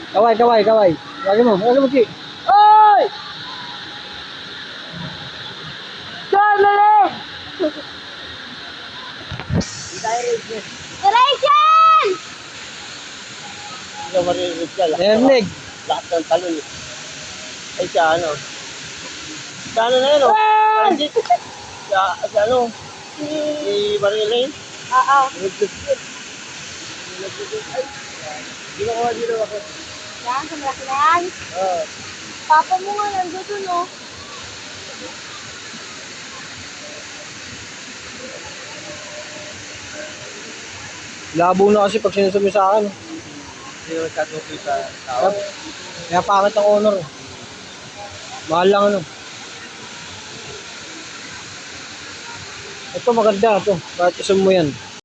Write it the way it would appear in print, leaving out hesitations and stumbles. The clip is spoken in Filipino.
Kaway, kaway, kaway. Lagi mo, Chi. Oy! Diyan, lalim! Rachel! Hindi marinig ka. Narinig. Lahat ng talon. Ay, siya ano. Siya ano na yun, oh. Ay! Siya ano. Si Marilyn. Oo. Ay, ginawa dito ako. Yan, sa malaki na yan. Oo. Papa mo nga nandito, no? Labo na kasi pag sinasumi sa akin. Hindi naman katukoy sa tao. Kaya pangit ang honor. Mahal lang ano. Ito maganda ito. Bakit isum mo yan?